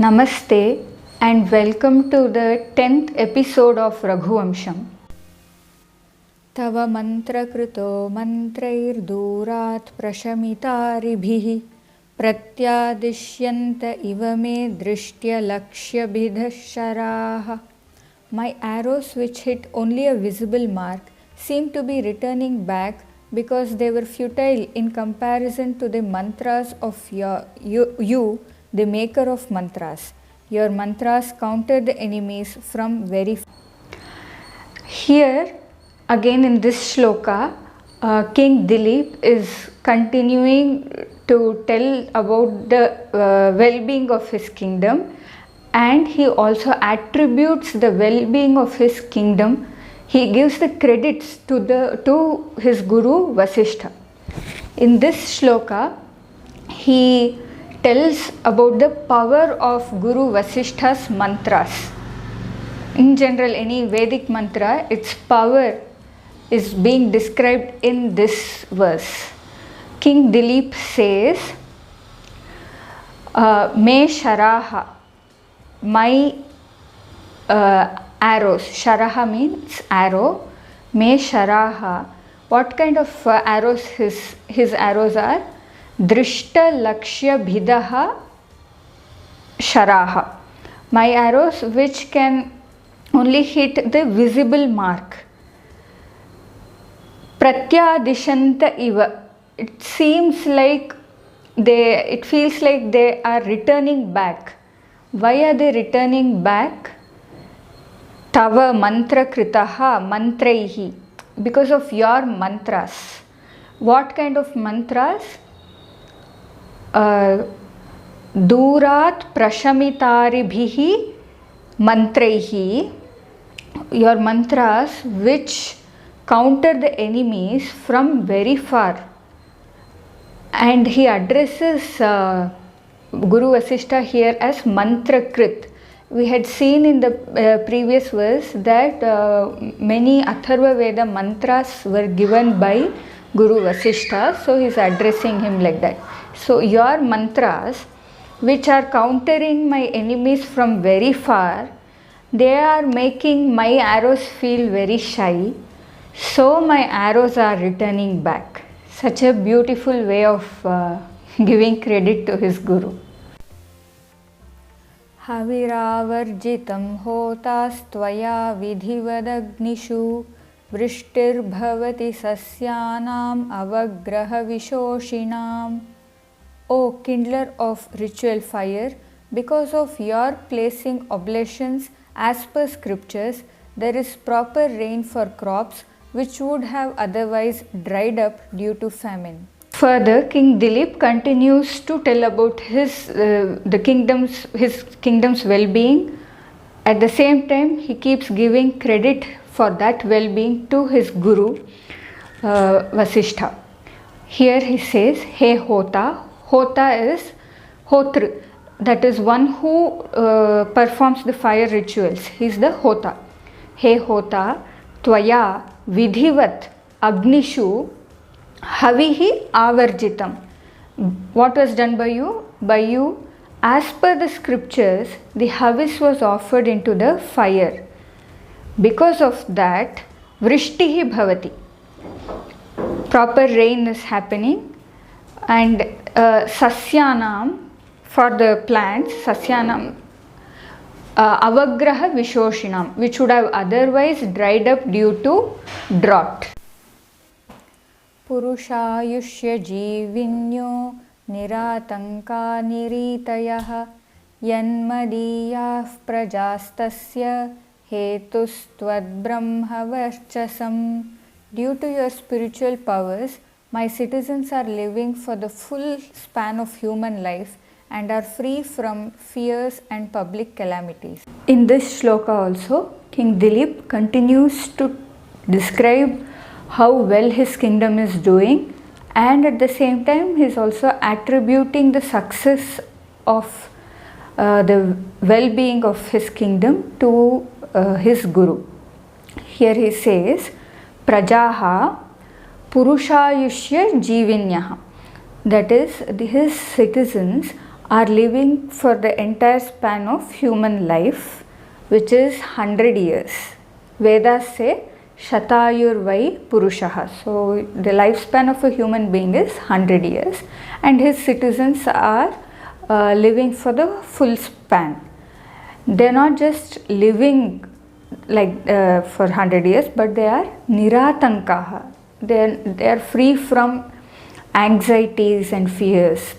Namaste and welcome to the 10th episode of Raghuvamsham. Tava mantra krito mantrairdurat prashamitaribhihi pratyadishyanta iva me drishtya lakshyabhidhasharaha. My arrows, which hit only a visible mark, seemed to be returning back because they were futile in comparison to the mantras of you, the maker of mantras. Your mantras counter the enemies from very far. Here, again in this shloka, King Dilip is continuing to tell about the well-being of his kingdom, and he also attributes the well-being of his kingdom. He gives the credits to his guru Vasishtha. In this shloka, he tells about the power of Guru Vasishtha's mantras. In general, any Vedic mantra, its power is being described in this verse. King Dilip says, Me Sharaha, my arrows. Sharaha means arrow. Me Sharaha. What kind of arrows his arrows are? Drishta Lakshya Bhidaha Sharaha. My arrows which can only hit the visible mark. Pratyadishanta Iva. It feels like they are returning back. Why are they returning back? Tava mantra kritaha mantraihi. Because of your mantras. What kind of mantras? Durat prashamitaribhihi mantraihi. Your mantras which counter the enemies from very far. And he addresses Guru Vasishtha here as mantrakrit. We had seen in the previous verse that many Atharva Veda mantras were given by Guru Vasishtha, so he is addressing him like that. So your mantras which are countering my enemies from very far, they are making my arrows feel very shy, so my arrows are returning back. Such a beautiful way of giving credit to his guru. Haviravarjitam hotastvaya vidhivadagnishu vrishtirbhavati sasyanam avagraha vishoshinam. O kindler of ritual fire, because of your placing oblations as per scriptures, there is proper rain for crops which would have otherwise dried up due to famine. Further, King Dilip continues to tell about his kingdom's well-being. At the same time, he keeps giving credit for that well-being to his guru Vasishtha. Here he says, Hey Hota. Hota is Hotr, that is one who performs the fire rituals. He is the Hota. Hey Hota, Tvaya Vidhivat Agnishu Havihi Avarjitam. What was done by you? By you, as per the scriptures, the Havis was offered into the fire. Because of that, Vrishtihi Bhavati. Proper rain is happening. And Sasyanam, for the plants, Sasyanam, Avagraha Vishoshinam, which would have otherwise dried up due to drought. Purushayushya Jivinyo Niratanka Niritayah Yanmadiyah Prajastasya Hetustvad Brahmavarchasam. Due to your spiritual powers, my citizens are living for the full span of human life and are free from fears and public calamities. In this shloka also, King Dilip continues to describe how well his kingdom is doing, and at the same time he is also attributing the success of the well-being of his kingdom to his guru. Here he says, Prajaha Purushayushya Jivinyaha. That is, his citizens are living for the entire span of human life, which is 100 years. Vedas say Shatayur Vai Purushaha. So the lifespan of a human being is 100 years, and his citizens are living for the full span. They're not just living like for 100 years, but they are Niratankaha. They are free from anxieties and fears.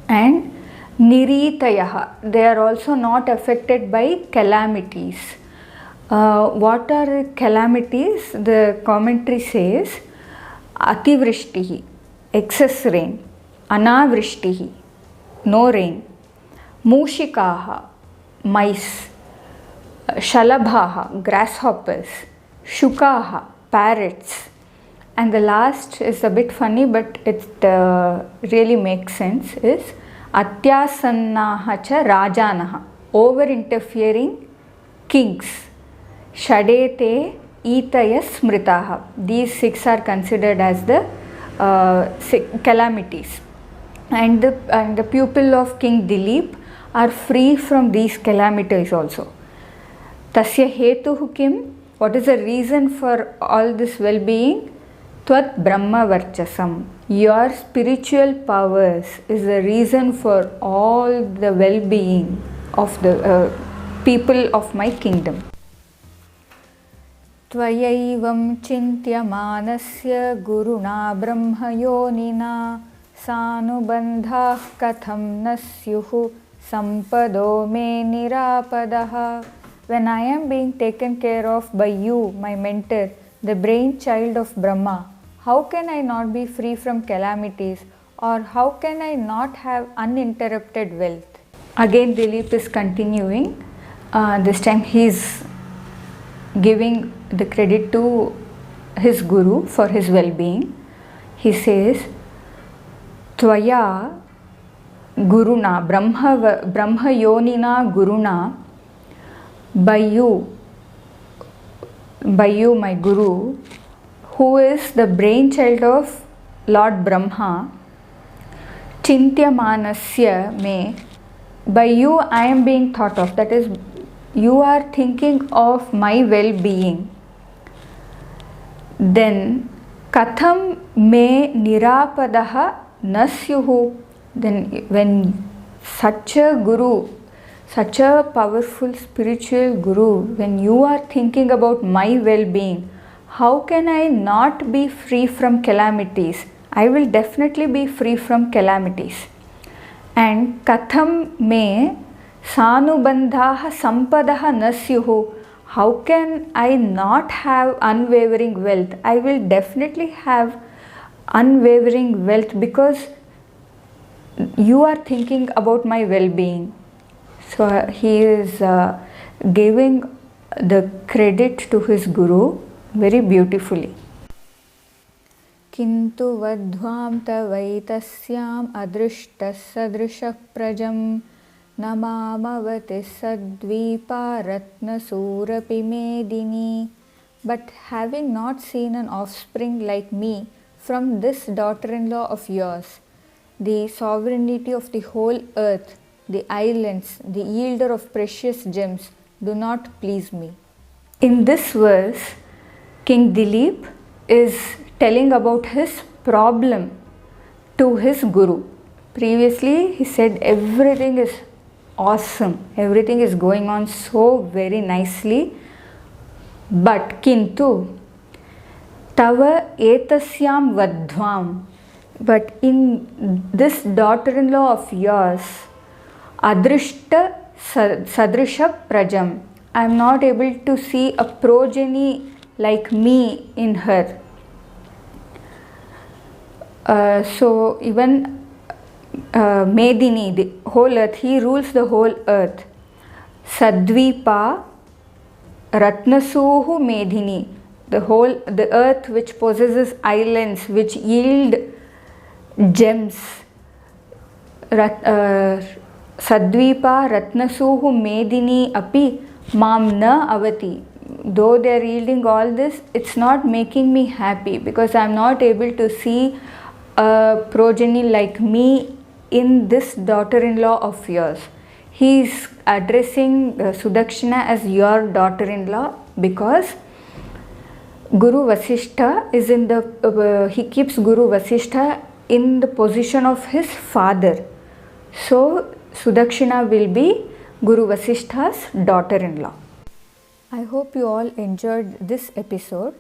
And Niritayaha, they are also not affected by calamities. What are calamities? The commentary says Ativrishtihi, excess rain, Anavrishtihi, no rain, Mushikaha, mice, Shalabhaha, grasshoppers, Shukaha, parrots, and the last is a bit funny, but it really makes sense, is Atyasannaha cha Rajanaha, over interfering kings, Shadete Itaya Smritaha. These 6 are considered as the calamities, and the pupil of King Dilip are free from these calamities also. Tasya hetuhu kim? What is the reason for all this well-being? Tvat Brahma Varchasam. Your spiritual powers is the reason for all the well-being of the people of my kingdom. Tvayaivam chintyamanasya guruna brahma yonina sanubandhah katham nasyuhu sampado me nirapadaha. When I am being taken care of by you, my mentor, the brainchild of Brahma, how can I not be free from calamities, or how can I not have uninterrupted wealth? Again Dilip is continuing. This time he is giving the credit to his guru for his well-being. He says, Tvaya Guruna, Brahma Yonina Guruna, by you, my guru, who is the brainchild of Lord Brahma, Chintyamanasya me, by you I am being thought of, that is, you are thinking of my well-being. Then Katham me nirapadaha nasyuhu. Then when such a guru, such a powerful spiritual guru, when you are thinking about my well-being, how can I not be free from calamities? I will definitely be free from calamities. And Katham me sanubandhaha sampadaha nasyuhu. How can I not have unwavering wealth? I will definitely have unwavering wealth because you are thinking about my well-being. So he is giving the credit to his guru very beautifully. Kintu vadhvam tavaitasyaam adrishtas sadrishah prajam namamavati sadvipa ratna surapi medini. But having not seen an offspring like me from this daughter-in-law of yours, the sovereignty of the whole earth, the islands, the yielder of precious gems, do not please me. In this verse, King Dilip is telling about his problem to his guru. Previously, he said everything is awesome, everything is going on so very nicely, but kintu tava etasyam vadhvam, but in this daughter-in-law of yours, adrishta sadrisha prajam, I am not able to see a progeny like me in her. So even Medini, the whole earth, he rules the whole earth. Sadvipa Ratnasuhu Medini, the earth which possesses islands which yield gems. Sadvipa Ratnasuhu Medini api mam na avati. Though they are yielding all this, it's not making me happy because I am not able to see a progeny like me in this daughter-in-law of yours. He is addressing Sudakshina as your daughter-in-law because Guru Vasishtha is in the, he keeps Guru Vasishtha in the position of his father. So Sudakshina will be Guru Vasishtha's daughter-in-law. I hope you all enjoyed this episode.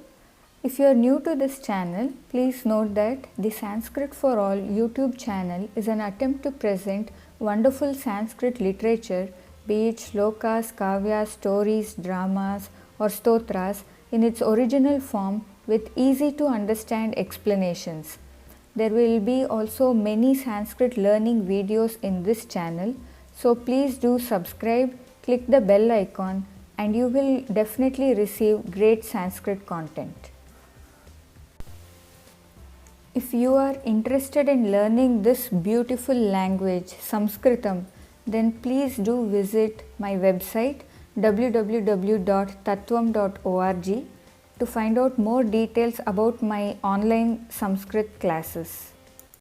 If you are new to this channel, please note that the Sanskrit for All YouTube channel is an attempt to present wonderful Sanskrit literature, be it shlokas, kavyas, stories, dramas or stotras in its original form with easy to understand explanations. There will be also many Sanskrit learning videos in this channel, so please do subscribe, click the bell icon and you will definitely receive great Sanskrit content. If you are interested in learning this beautiful language, Sanskritam, then please do visit my website www.tattvam.org to find out more details about my online Sanskrit classes.